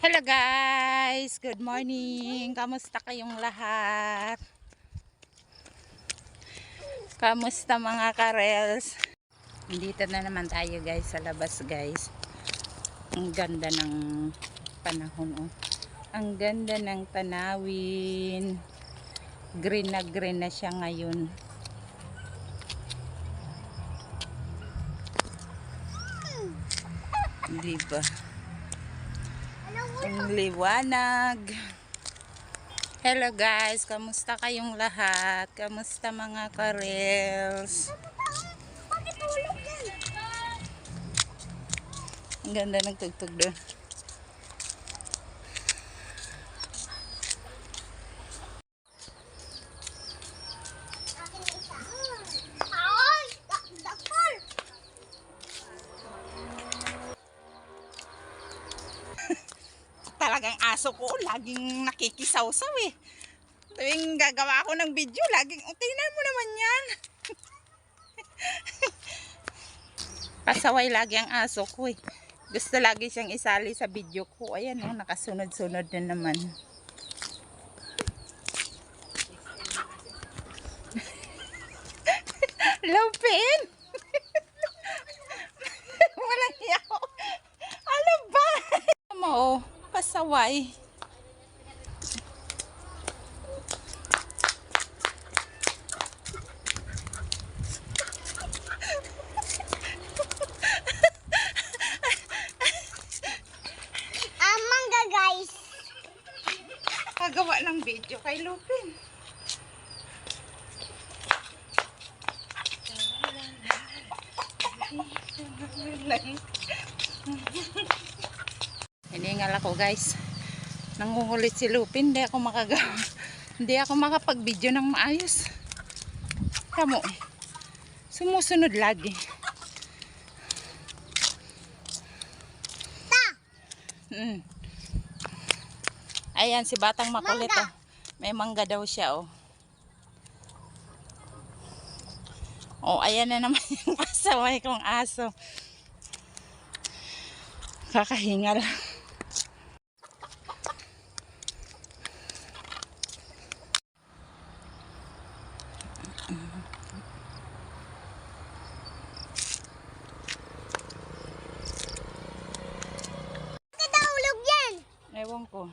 Hello guys! Good morning! Kamusta kayong lahat? Kamusta mga karels? Dito na naman tayo guys sa labas guys. Ang ganda ng panahon oh. Ang ganda ng tanawin. Green na siya ngayon. Diba? Ang liwanag. Hello guys, kamusta kayong lahat? Kamusta mga karels? Ang ganda ng tugtog doon. Talagang aso ko, laging nakikisaw-saw eh. Tuwing gagawa ako ng video, laging, tingnan mo naman yan. Pasaway lagi ang aso ko eh. Gusto lagi siyang isali sa video ko. Ayan oh, nakasunod-sunod na naman. Lupin! Walang yaw. Ano ba? Mo, pasaway. Mangga guys. Kagawa ng video kay Lupin. Hiningal ako guys. Nangungulit si Lupin, hindi ako makagawa. Hindi ako makapag-video ng maayos. Kamo, sumusunod lagi. Ayan si batang makulit oh. May mangga daw siya oh. Oh, ayan na naman yung pasaway kong aso. Kakahingal. Nahulog yan. Ewan ko.